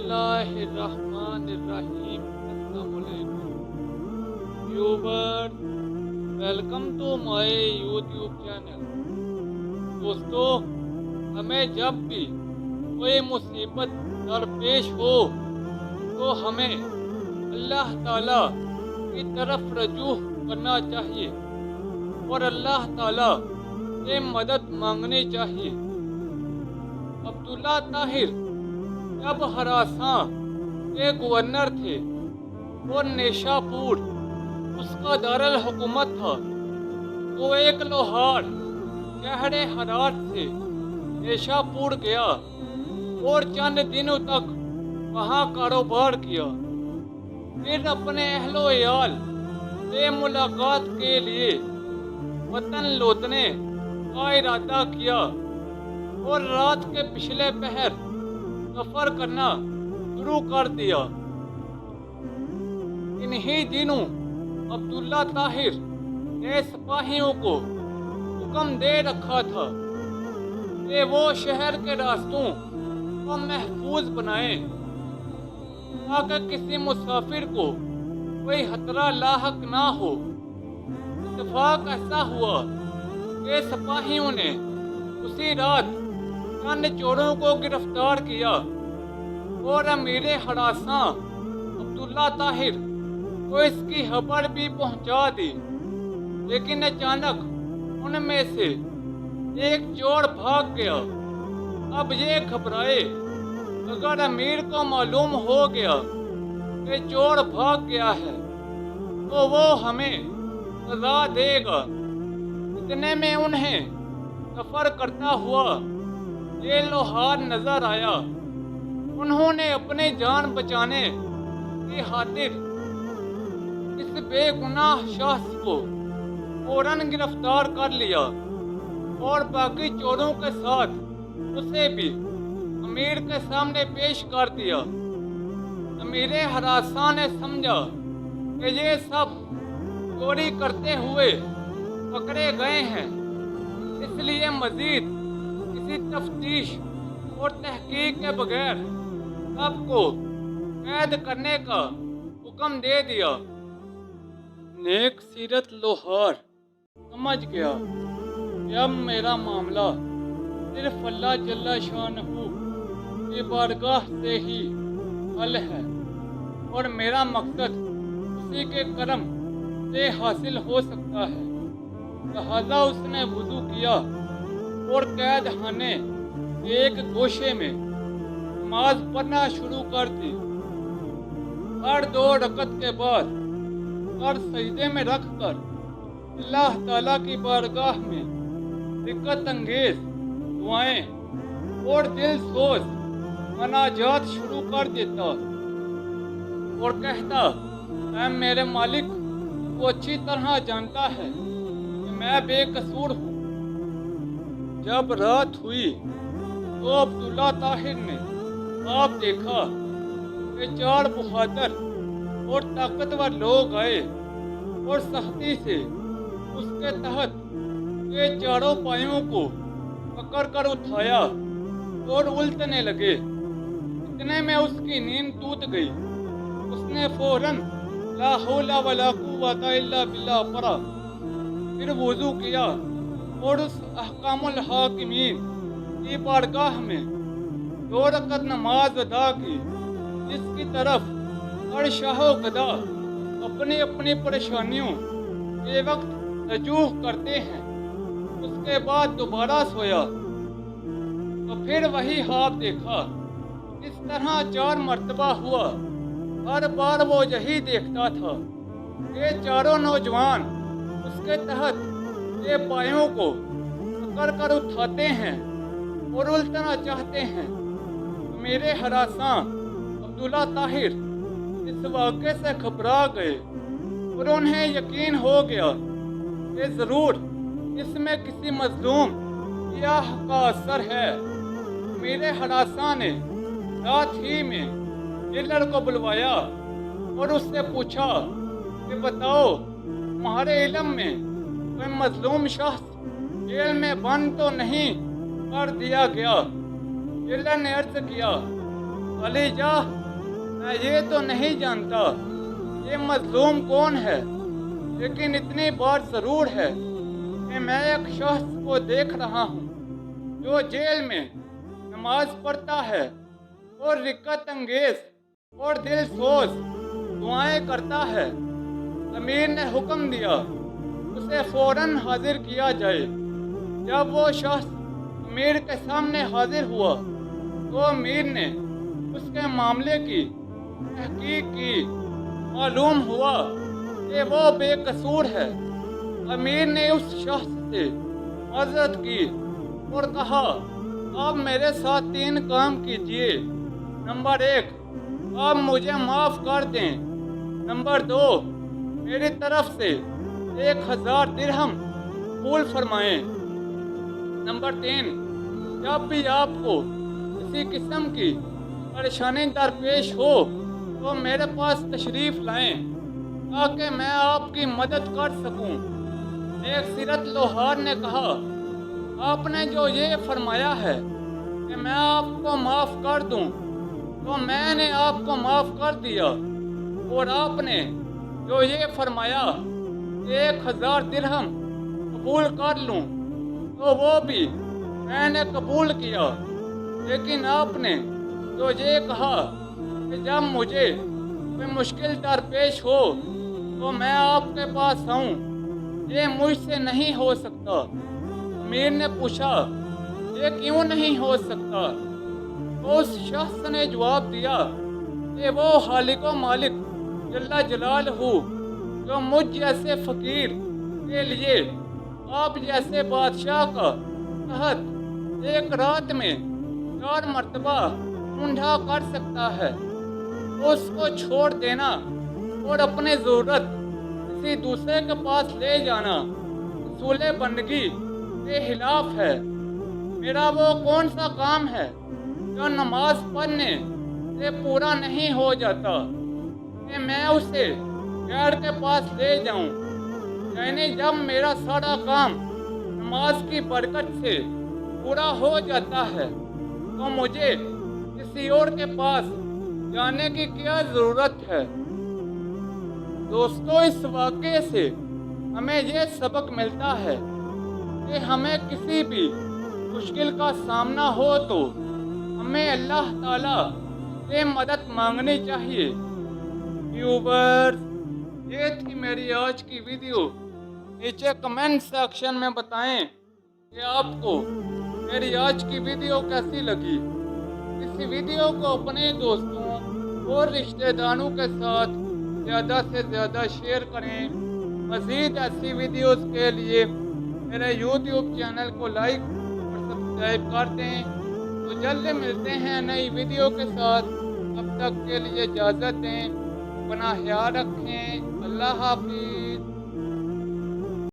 बिस्मिल्लाहिर्रहमानिर्रहीम। अस्सलाम वालेकुम viewer, welcome to my YouTube channel. दोस्तों, हमें जब भी कोई मुसीबत दरपेश हो तो हमें अल्लाह ताला की तरफ रजू करना चाहिए और अल्लाह ताला से मदद मांगनी चाहिए। अब्दुल्ला ताहिर जब हरासां के गवर्नर थे और नेशापुर उसका दारुल हुकूमत था, तो एक लोहार शहरे हरात से नेशापुर गया और चंद दिनों तक वहाँ कारोबार किया। फिर अपने अहलो याल से मुलाकात के लिए वतन लौटने का इरादा किया और रात के पिछले पहर सफर करना शुरू कर दिया। इन्हीं दिनों अब्दुल्ला ताहिर ने सिपाहियों को हुक्म दे रखा था कि वो शहर के रास्तों को महफूज बनाएं ताकि किसी मुसाफिर को कोई खतरा लाहक ना हो। इत्तेफाक ऐसा हुआ कि सिपाहियों ने उसी रात चंद चोरों को गिरफ्तार किया और अमीर हरासां अब्दुल्ला ताहिर को इसकी खबर भी पहुंचा दी। लेकिन अचानक उनमें से एक चोर भाग गया। अब ये घबराए, अगर अमीर को मालूम हो गया कि चोर भाग गया है तो वो हमें सजा देगा। इतने में उन्हें सफर करता हुआ ये लोहार नजर आया। उन्होंने अपनी जान बचाने की खातिर इस बेगुनाह शख्स को फौरन गिरफ्तार कर लिया और बाकी चोरों के साथ उसे भी अमीर के सामने पेश कर दिया। अमीर हरासां ने समझा कि ये सब चोरी करते हुए पकड़े गए हैं, इसलिए मजीद किसी तफ्तीश और तहकीक के बगैर सबको कैद करने का हुक्म दे दिया। नेक सीरत लोहार समझ गया कि अब मेरा मामला सिर्फ अल्लाह जल्ला शानहू की बारगाह से ही हल है और मेरा मकसद उसी के करम से हासिल हो सकता है। लिहाजा उसने वुज़ू किया और कैद खाने एक गोशे में नमाज पढ़ना शुरू कर दी। हर 2 रकत के बाद सर सजदे में रखकर अल्लाह ताला की बारगाह में दिक्कत अंगेज दुआएं और दिल सोच मनाजात शुरू कर देता और कहता, ऐ मेरे मालिक, वो अच्छी तरह जानता है कि मैं बेकसूर हूँ। जब रात हुई तो अब्दुल्ला ताहिर ने आप देखा कि 4 बहादुर और ताकतवर लोग आए और सख्ती से उसके तहत के चारों पायों को पकड़ कर उठाया और उलटने लगे। इतने में उसकी नींद टूट गई। उसने फौरन ला हौला वला कुव्वता इल्ला बिल्लाह पढ़ा, फिर वुज़ू किया और उस अहकामुल हाकिमीन की बारगाह में 2 रकत नमाज अदा की, जिसकी तरफ हर शाहो गदा अपनी अपनी परेशानियों के वक्त रजूह करते हैं। उसके बाद दोबारा सोया तो फिर वही ख्वाब देखा। इस तरह 4 मर्तबा हुआ। हर बार वो यही देखता था कि चारों नौजवान उसके तहत के पायों को पकड़ कर उठाते हैं और उल्टना चाहते हैं। मेरे हरासां अब्दुल्ला ताहिर इस वाक़े से घबरा गए और उन्हें यकीन हो गया कि ज़रूर इसमें किसी मजलूम या का असर है। मेरे हरासां ने रात ही में जेलर को बुलवाया और उससे पूछा कि बताओ, तुम्हारे इल्म में कोई मजलूम शख्स जेल में बंद तो नहीं कर दिया गया? जेलर ने अर्ज किया, علی جا، میں یہ تو نہیں جانتا یہ مظلوم کون ہے، لیکن اتنی بات ضرور ہے کہ میں ایک شخص کو دیکھ رہا ہوں جو جیل میں نماز پڑھتا ہے اور رکعت انگیز اور دل سوز دعائیں کرتا ہے۔ امیر نے حکم دیا اسے فوراً حاضر کیا جائے۔ جب وہ شخص امیر کے سامنے حاضر ہوا تو امیر نے اس کے معاملے کی تحقیق کی۔ معلوم ہوا کہ وہ بے قصور ہے۔ امیر نے اس شخص سے معذرت کی اور کہا، آپ میرے ساتھ 3 کام کیجئے۔ نمبر 1، آپ مجھے معاف کر دیں۔ نمبر 2، میری طرف سے 1000 درہم قبول فرمائیں۔ نمبر 3، جب بھی آپ کو کسی قسم کی پریشانی درپیش ہو تو میرے پاس تشریف لائیں تاکہ میں آپ کی مدد کر سکوں۔ ایک سیرت لوہار نے کہا، آپ نے جو یہ فرمایا ہے کہ میں آپ کو معاف کر دوں تو میں نے آپ کو معاف کر دیا، اور آپ نے جو یہ فرمایا کہ 1000 درہم قبول کر لوں تو وہ بھی میں نے قبول کیا۔ لیکن آپ نے جو یہ کہا کہ جب مجھے کوئی مشکل درپیش ہو تو میں آپ کے پاس آؤں، یہ مجھ سے نہیں ہو سکتا۔ امیر نے پوچھا، یہ کیوں نہیں ہو سکتا؟ تو اس شخص نے جواب دیا کہ وہ خالق و مالک جل جلالہ جو مجھ جیسے فقیر کے لیے آپ جیسے بادشاہ کا تحت ایک رات میں 4 مرتبہ اونڈھا کر سکتا ہے، اس کو چھوڑ دینا اور اپنی ضرورت کسی دوسرے کے پاس لے جانا اصول بندگی کے خلاف ہے۔ میرا وہ کون سا کام ہے جو نماز پڑھنے سے پورا نہیں ہو جاتا کہ میں اسے غیر کے پاس لے جاؤں؟ یعنی جب میرا سارا کام نماز کی برکت سے پورا ہو جاتا ہے تو مجھے کسی اور کے پاس جانے کی کیا ضرورت ہے؟ دوستو، اس واقعے سے ہمیں یہ سبق ملتا ہے کہ ہمیں کسی بھی مشکل کا سامنا ہو تو ہمیں اللہ تعالیٰ سے مدد مانگنی چاہیے۔ ویورز، یہ تھی میری آج کی ویڈیو۔ نیچے کمنٹ سیکشن میں بتائیں کہ آپ کو میری آج کی ویڈیو کیسی لگی۔ اس ویڈیو کو اپنے دوستوں اور رشتہ داروں کے ساتھ زیادہ سے زیادہ شیئر کریں۔ مزید ایسی ویڈیوز کے لیے میرے یوٹیوب چینل کو لائک اور سبسکرائب کر دیں۔ تو جلد ملتے ہیں نئی ویڈیو کے ساتھ، تب تک کے لیے اجازت دیں، اپنا خیال رکھیں۔ اللہ حافظ۔